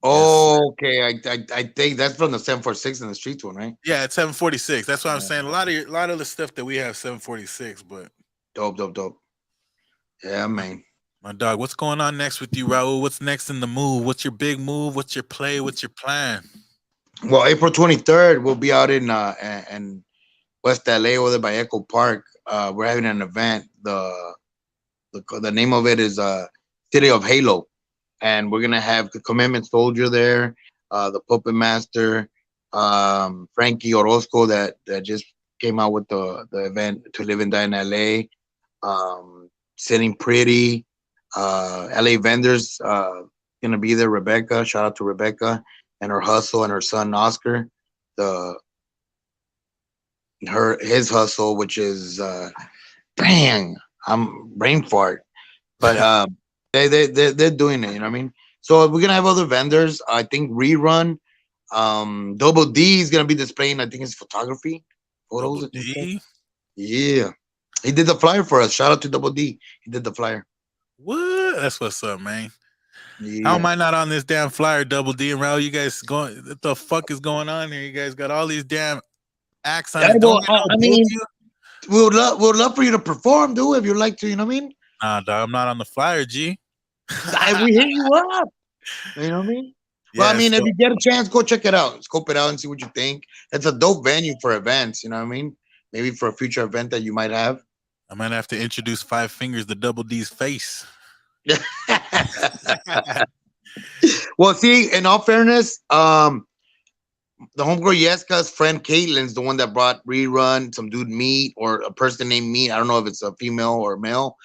Oh, okay. I think that's from the 746 in the streets one, right? Yeah, it's 746. That's what I'm Yeah. saying. A lot of the stuff that we have 746, but Dope. Yeah, man. my dog, what's going on next with you, Raul? What's next in the move? What's your big move? What's your play? What's your plan? Well, April 23rd, we'll be out in West LA over there by Echo Park. We're having an event. The name of it is City of Halo. And we're gonna have the Commitment Soldier there, the Puppet Master, Frankie Orozco that just came out with the event To Live and Die in LA, Sitting Pretty, LA Vendors gonna be there. Rebecca, shout out to Rebecca and her hustle and her son Oscar, his hustle, which is dang, I'm brain fart, but they're doing it. You know what I mean? So we're gonna have other vendors. I think Rerun, Double D is gonna be displaying. I think his photography, photos. Double D? Yeah, he did the flyer for us. Shout out to Double D. He did the flyer. What? That's what's up, man. Yeah. How am I not on this damn flyer, Double D and Raul? You guys going? What the fuck is going on here? You guys got all these damn acts on it. Don't I mean, we would love for you to perform, dude. If you'd like to, you know what I mean? Nah, dog, I'm not on the flyer, G. We hit you up. You know what I mean? Yeah, Well, I mean, so if you get a chance, go check it out. Scope it out and see what you think. It's a dope venue for events. You know what I mean? Maybe for a future event that you might have. I might have to introduce Five Fingers to Double D's face. Well, see, in all fairness, the homegirl Yeska's friend Caitlin's the one that brought Rerun, some dude Meat, or a person named Meat. I don't know if it's a female or a male.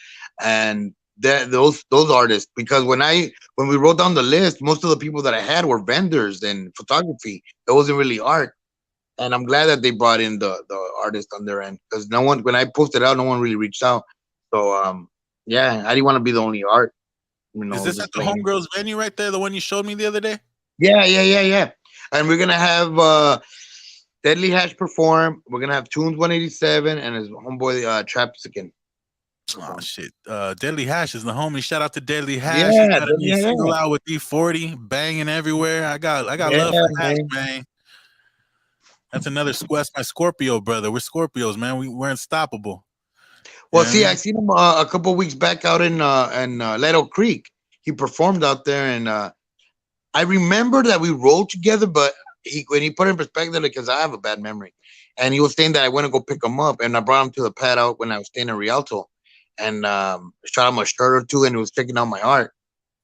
And those artists, because when we wrote down the list, most of the people that I had were vendors and photography. It wasn't really art. And I'm glad that they brought in the artist on their end, because no one, when I posted out, no one really reached out. So yeah, I didn't want to be the only art. You know, Is this at the Homegirls venue right there, the one you showed me the other day? Yeah. And we're gonna have Deadly Hash perform. We're gonna have Tunes 187 and his homeboy Trapsican. Oh shit! Deadly Hash is the homie. Shout out to Deadly Hash. Yeah, He's got a new yeah. single out with E40, banging everywhere. I got love for Hash, man. That's another that's my Scorpio brother. We're Scorpios, man. We're unstoppable. Well, You know see, what I I mean? seen him a couple of weeks back out in Leto Creek. He performed out there, and I remember that we rolled together, but when he put it in perspective, because I have a bad memory, and he was saying that I went to go pick him up, and I brought him to the pad out when I was staying in Rialto, and shot him a shirt or two, and he was checking out my art.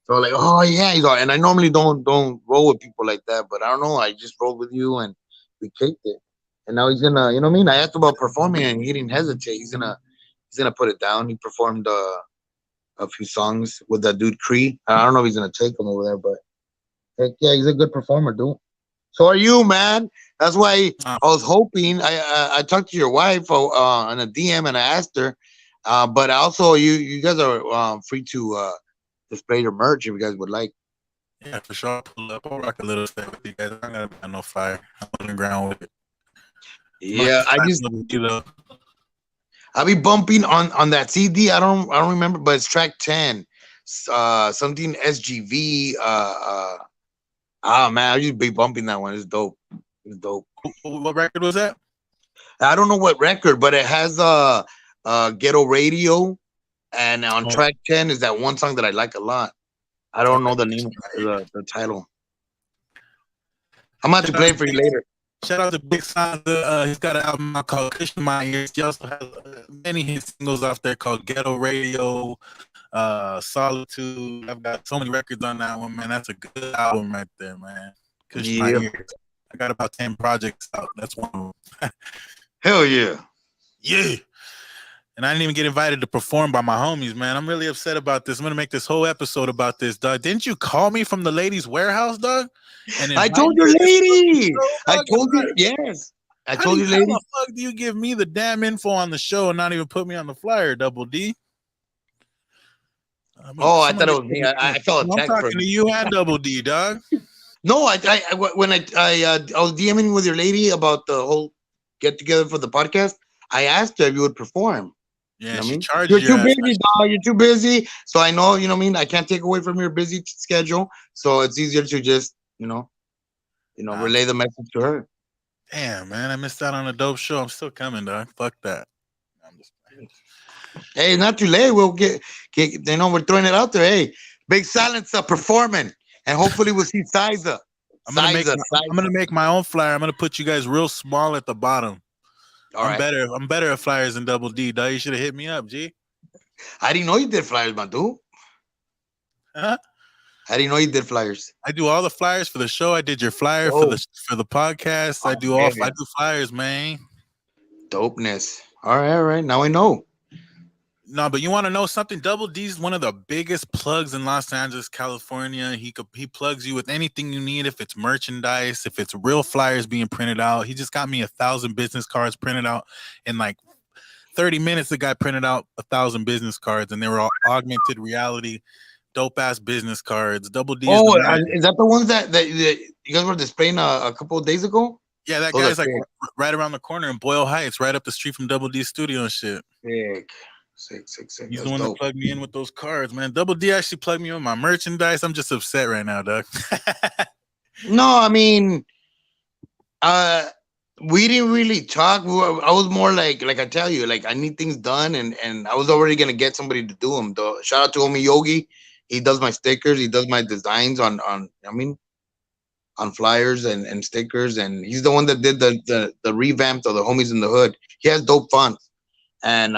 So like, oh yeah, he's all, and I normally don't roll with people like that, but I don't know, I just rolled with you, and we kicked it, and now he's gonna, you know what I mean? I asked about performing, and he didn't hesitate. He's gonna put it down. He performed a few songs with that dude Cree. I don't know if he's gonna take him over there, but heck yeah, he's a good performer, dude. So are you, man? That's why I was hoping. I talked to your wife on a DM and I asked her, but also you guys are free to display your merch if you guys would like. Yeah, for sure. I'll pull up. I'll rock a little set with you guys. I'm gonna have no fire. I'm on the ground with it. Yeah, I'll be bumping on that CD. I don't remember, but it's track 10. Something SGV. Ah man, I used to be bumping that one. It's dope. It's dope. What record was that? I don't know what record, but it has Ghetto Radio, and on Oh, track 10 is that one song that I like a lot. I oh, don't know that the bitch name, fire. the title. I'm about to Shout out play to it for you Big, later. shout out to Big Sansa. He's got an album out called Cushion My Ears. He also has many hit singles off there called Ghetto Radio, Solitude. I've got so many records on that one, man. That's a good album right there, man. Cushion My Yeah, Ears. I got about 10 projects out. That's one of them. hell yeah. Yeah. And I didn't even get invited to perform by my homies, man. I'm really upset about this. I'm gonna make this whole episode about this, dog. Didn't you call me from the ladies' warehouse, dog? And I invite told me your to this fucking lady. show, I dog? told you. Yes, I How do told you, you, how lady. the fuck do you give me the damn info on the show and not even put me on the flyer, Double D? Oh, I thought it Somebody, was me. I felt I'm attacked for talking to you and Double D, dog. No, when I was DMing with your lady about the whole get together for the podcast. I asked her if you would perform. You Yeah, know what I she mean? charges You're your too ass. busy, dog. You're too busy. So I know, you know what I mean? I can't take away from your busy schedule. So it's easier to just, Nah, relay the message to her. damn, man, I missed out on a dope show. I'm still coming, dog. Fuck that. I'm just playing. Hey, not too late. We'll we're throwing it out there. Hey, Big Silence performing. And hopefully we'll see Siza. I'm gonna make my own flyer. I'm gonna put you guys real small at the bottom. All right. I'm better at flyers than Double D, dog. You should have hit me up, G. I didn't know you did flyers, man, dude. Huh? I didn't know you did flyers. I do all the flyers for the show. I did your flyer Oh, for the podcast. I man. do flyers, man. Dopeness. All right. Now I know. No, but you want to know something? Double D is one of the biggest plugs in Los Angeles, California. He plugs you with anything you need. If it's merchandise, if it's real flyers being printed out, he just got me 1,000 business cards printed out in like 30 minutes. The guy printed out 1,000 business cards, and they were all augmented reality, dope ass business cards. Double D is the man. Is that the ones that you guys were displaying a couple of days ago? Yeah, that Those guy's are like right around the corner in Boyle Heights, right up the street from Double D's studio and shit. Sick. He's That's the one dope. that plugged me in with those cards, man. Double D actually plugged me in with my merchandise. I'm just upset right now, Doug. No, I mean, we didn't really talk. I was more like I tell you, like I need things done, and I was already gonna get somebody to do them. Though, shout out to Homie Yogi. He does my stickers. He does my designs on flyers and stickers, and he's the one that did the revamp of the Homies in the Hood. He has dope fonts, and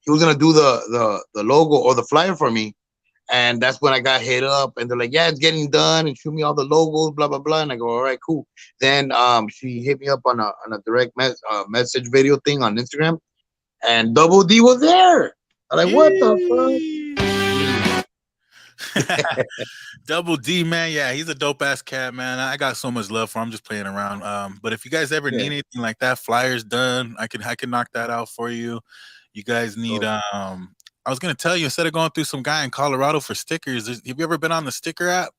he was gonna do the logo or the flyer for me, and that's when I got hit up, and they're like, "Yeah, it's getting done," and shoot me all the logos, blah blah blah, and I go, "All right, cool." Then she hit me up on a direct message video thing on Instagram, and Double D was there. I'm like, "What the fuck?" Double D, man. Yeah, he's a dope ass cat, man. I got so much love for him. I'm just playing around. But if you guys ever need anything like that, flyers done, I can knock that out for you. You guys need I was gonna tell you, instead of going through some guy in Colorado for stickers, have you ever been on the sticker app?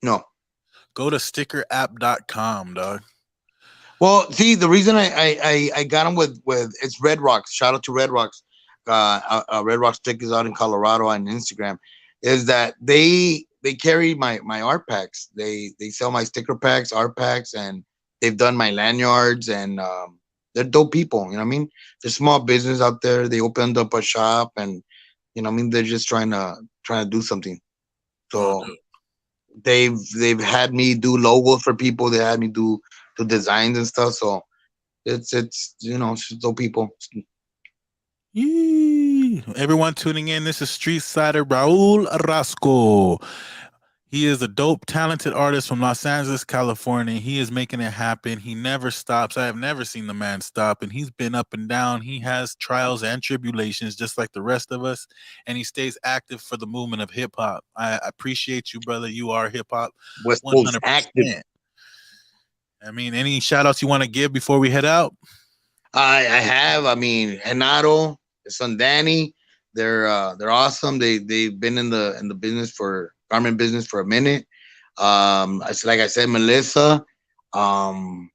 No. Go to stickerapp.com, dog. Well, see, the reason I got them with it's Red Rocks. Shout out to Red Rocks. Red Rock stickers out in Colorado on Instagram. Is that they carry my art packs. They sell my sticker packs, art packs, and they've done my lanyards, and they're dope people. You know what I mean? They're small business out there. They opened up a shop, and you know what I mean, they're just trying to do something. So they've had me do logos for people. They had me do designs and stuff. So it's it's dope people. Yee. Everyone tuning in, this is StreetSider Raul Rasco. He is a dope, talented artist from Los Angeles, California. He is making it happen. He never stops. I have never seen the man stop, and he's been up and down. He has trials and tribulations just like the rest of us, and he stays active for the movement of hip hop. I appreciate you, brother. You are hip hop 100%. Active. I mean, any shout outs you want to give before we head out? I have. I mean, Genaro, his son Danny, they're awesome. They've been in the business for garment business for a minute. Like I said, Melissa, the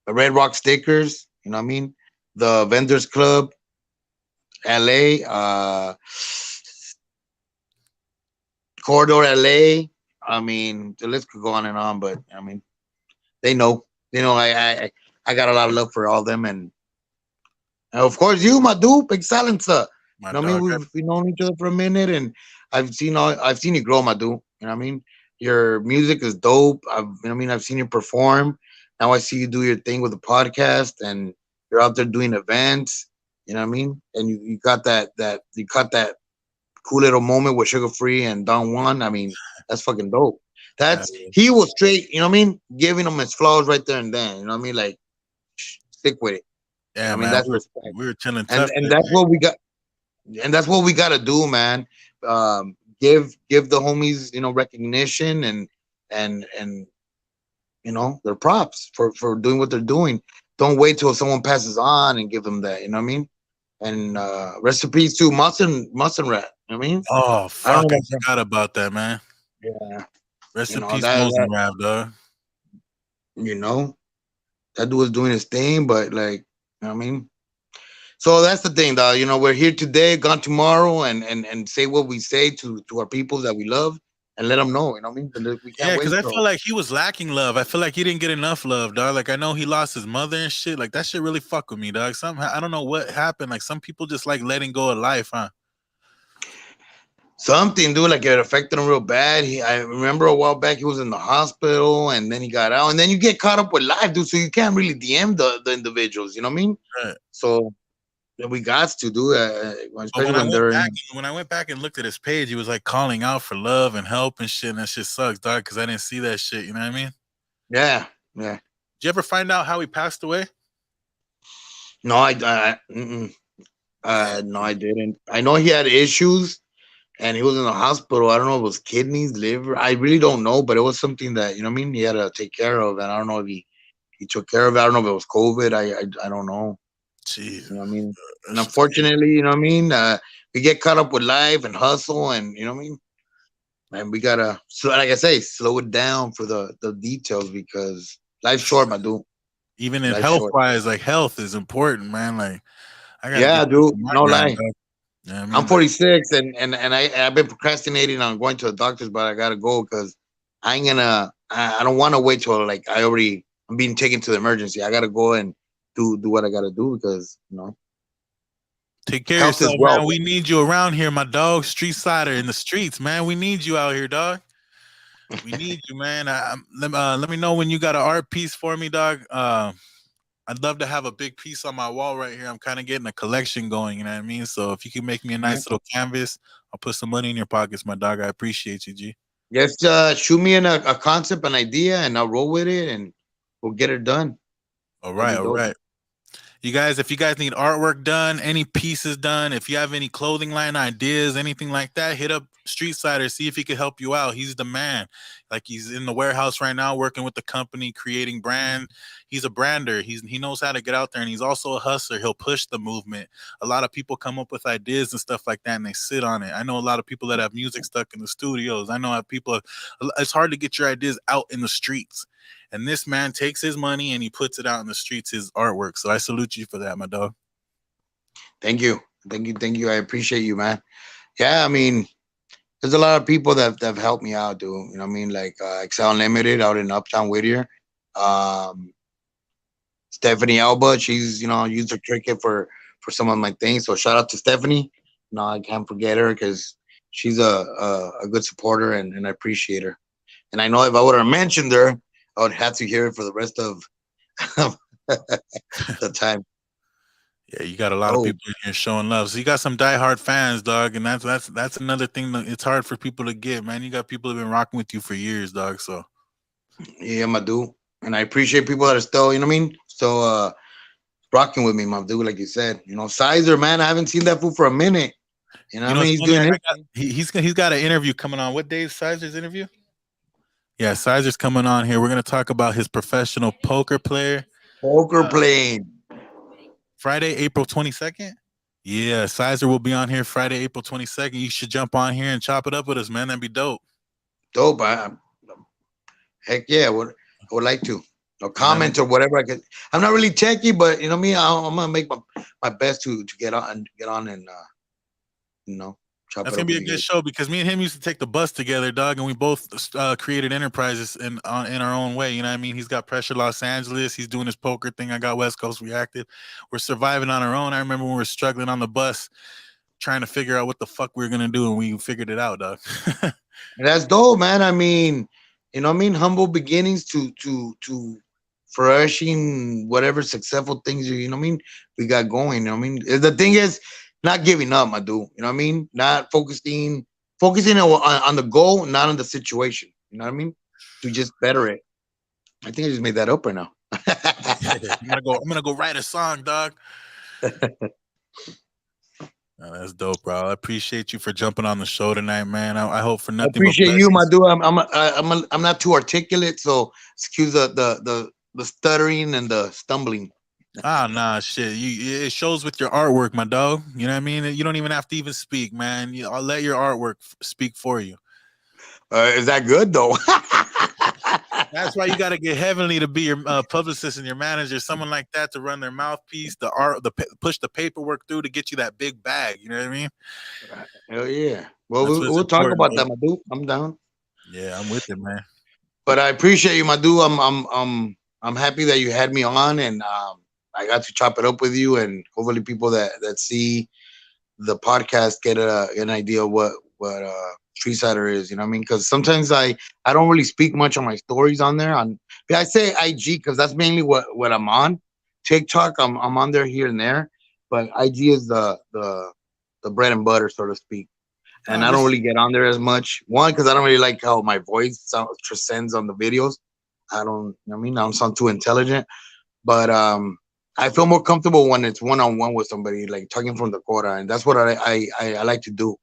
Red Rock stickers. You know what I mean? The Vendors Club, LA, Corridor LA. I mean, the list could go on and on, but I mean, they know. You know, I got a lot of love for all them, and of course you, my dude, big silencer. My You know what I mean? dog. We've known each other for a minute, and I've seen you grow, my dude. You know what I mean? Your music is dope. I've seen you perform. Now I see you do your thing with the podcast, and you're out there doing events. You know what I mean? And you got that cool little moment with Sugar Free and Don Juan. I mean, that's fucking dope. Uh, He was straight. You know what I mean? Giving him his flowers right there and then. You know what I mean? Like, stick with it. You know yeah, what I mean? man. That's respect, We were chilling and tough. and that's what we got. And that's what we got to do, man. Give the homies, recognition and their props for doing what they're doing. Don't wait till someone passes on and give them that. You know what I mean? And recipes to Mustard Rat. You know what I mean? Oh I don't fuck! know. I forgot about that, man. Yeah, Rest in peace, that, Mosin Rap, dog. you know that dude was doing his thing, but like, you know what I mean? So that's the thing, dog. We're here today, gone tomorrow, and say what we say to our people that we love, and let them know. You know what I mean? That we Yeah, can't because wait I till. feel like he was lacking love. I feel like he didn't get enough love, dog. Like I know he lost his mother and shit. Like that shit really fuck with me, dog. Somehow I don't know what happened. Like some people just like letting go of life, huh? Something, dude, like it affected him real bad. I remember a while back he was in the hospital, and then he got out, and then you get caught up with life, dude. So you can't really DM the individuals. You know what I mean? Right. So we got to do, But especially when they're in. when I went back and looked at his page, he was like calling out for love and help and shit. And that shit sucks, dog. Because I didn't see that shit. You know what I mean? Yeah, yeah. Did you ever find out how he passed away? No, mm-mm. Yeah. No, I didn't. I know he had issues, and he was in the hospital. I don't know if it was kidneys, liver. I really don't know, but it was something that what I mean. He had to take care of, and I don't know if he took care of it. I don't know if it was COVID. I don't know. Jeez. You know what I mean? And That's unfortunately, you know what I mean. We get caught up with life and hustle, and you know what I mean. And we gotta, so like I say, slow it down for the details because life's short, my dude. even in Life's health short. wise, like health is important, man. Like I gotta Yeah, get back dude. to my No grind, lie. dog. You know what I I'm mean? Like, 46, and I've been procrastinating on going to the doctors, but I gotta go because I ain't gonna. I don't want to wait till like I'm being taken to the emergency. I gotta go and do what I gotta do because take care of health is yourself, wealth. man. We need you around here, my dog. StreetSider in the streets, man. We need you out here, dog. We need you, man. Let me know when you got an art piece for me, dog. I'd love to have a big piece on my wall right here. I'm kind of getting a collection going, you know what I mean? So if you can make me a nice little canvas, I'll put some money in your pockets, my dog. I appreciate you, G. Just shoot me in a concept, an idea, and I'll roll with it, and we'll get it done. All That'd right, be all dope. right. You guys, if you guys need artwork done, any pieces done, if you have any clothing line ideas, anything like that, hit up StreetSider, see if he can help you out. He's the man. Like he's in the warehouse right now working with the company, creating brand. He's a brander. He knows how to get out there, and he's also a hustler. He'll push the movement. A lot of people come up with ideas and stuff like that, and they sit on it. I know a lot of people that have music stuck in the studios. I know how people, it's hard to get your ideas out in the streets. And this man takes his money and he puts it out in the streets, his artwork. So I salute you for that, my dog. Thank you, thank you. I appreciate you, man. Yeah, I mean, there's a lot of people that have helped me out, dude. You know what I mean? Like Excel Unlimited out in Uptown Whittier. Um, Stephanie Alba, she's used her cricket for some of my things. So shout out to Stephanie. No, I can't forget her because she's a good supporter and I appreciate her. And I know if I would have mentioned her, I would have to hear it for the rest of the time. Yeah, you got a lot of Oh, people in here showing love. So you got some diehard fans, dog, and that's another thing that it's hard for people to get, man. You got people that have been rocking with you for years, dog. So yeah, my dude. And I appreciate people that are still, you know what I mean? Still rocking with me, my dude, like you said. Sizer, man, I haven't seen that fool for a minute. You know you what I know, mean? it's He's funny. doing his He's got an interview coming on. What day is Sizer's interview? Yeah, Sizer's coming on here. We're gonna talk about his professional poker player. poker playing. Friday, April 22nd. Yeah, Sizer will be on here Friday, April 22nd. You should jump on here and chop it up with us, man. That'd be dope. Dope. Heck yeah, I would like to. Or You know what I mean? comment or whatever I could. I'm not really techie, but you know me, I'm gonna make my best to get on and you know chop That's it gonna up be with a you good guys. show because me and him used to take the bus together, dog, and we both created enterprises in our own way. You know what I mean? He's got Pressure Los Angeles. He's doing his poker thing. I got West Coast Reactive. We're surviving on our own. I remember when we were struggling on the bus, trying to figure out what the fuck we were gonna do, and we figured it out, dog. And that's dope, man. I mean, you know what I mean? Humble beginnings to flourishing whatever successful things you know what I mean we got going. You know what I mean? The thing is not giving up, my dude. You know what I mean? Not focusing on the goal, not on the situation. You know what I mean? To just better it. I think I just made that up right now. I'm gonna go write a song, dog. Oh, that's dope, bro. I appreciate you for jumping on the show tonight, man. I hope for I nothing but appreciate you, my blessings. dude. I'm not too articulate, so excuse the stuttering and the stumbling. Ah, nah, shit. It shows with your artwork, my dog. You know what I mean? You don't even have to even speak, man. I'll let your artwork speak for you. Is that good though? That's why you got to get Heavenly to be your publicist and your manager, someone like that to run their mouthpiece, push the paperwork through to get you that big bag. You know what I mean? Hell yeah. Well, That's what's we'll talk important, about bro. that, my dude. I'm down. Yeah, I'm with it, man. But I appreciate you, my dude. I'm happy that you had me on, and I got to chop it up with you, and hopefully people that see the podcast get an idea of what StreetSider is. You know what I mean? Because sometimes I don't really speak much on my stories on there. I say IG because that's mainly what I'm on. TikTok, I'm on there here and there, but IG is the bread and butter, so to speak. And I don't really get on there as much. One, because I don't really like how my voice transcends on the videos. I don't, you know what I mean? I don't sound too intelligent, but I feel more comfortable when it's one-on-one with somebody, like talking from the quota, and that's what I like to do.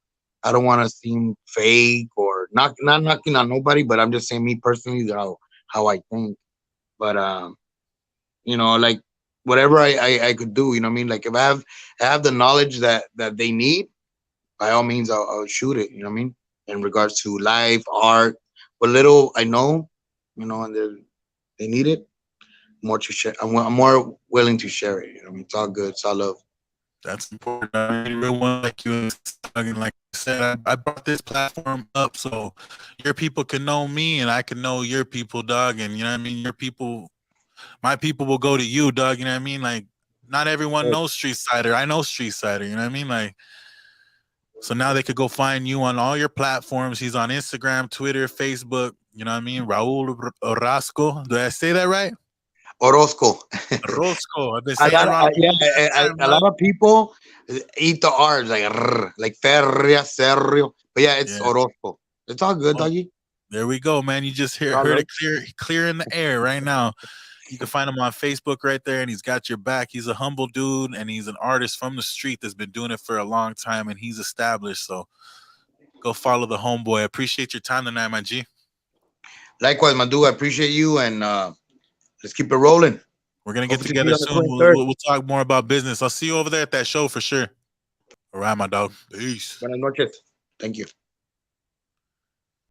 I don't want to seem fake or not knocking on nobody, but I'm just saying me personally how I think. But like whatever I could do, you know what I mean? Like if I have the knowledge that they need, by all means I'll shoot it. You know what I mean? In regards to life, art, what little I know, and they need it. More to share. I'm more willing to share it. You know what I mean? It's all good. It's all love. That's important. I mean, real one like you, and like I said, I brought this platform up so your people can know me and I can know your people, dog. And you know what I mean? Your people, my people will go to you, dog. You know what I mean? Like, not everyone knows StreetSider. I know StreetSider. You know what I mean? Like, so now they could go find you on all your platforms. He's on Instagram, Twitter, Facebook. You know what I mean? Raul Orozco. Did I say that right? Orozco. Orozco. I've been A saying lot, it wrong. a lot of people eat the R's like Ferria, Serrio. But yeah, it's Yeah. Orozco. It's all good, Well, doggy. there we go, man. You just heard it clear in the air right now. You can find him on Facebook right there, and he's got your back. He's a humble dude, and he's an artist from the street that's been doing it for a long time, and he's established. So go follow the homeboy. I appreciate your time tonight, my G. Likewise, my dude. I appreciate you, and let's keep it rolling. We're gonna get Hope to see you together on the soon. 23rd. We'll talk more about business. I'll see you over there at that show for sure. All right, my dog. Peace. Buenas noches. Thank you.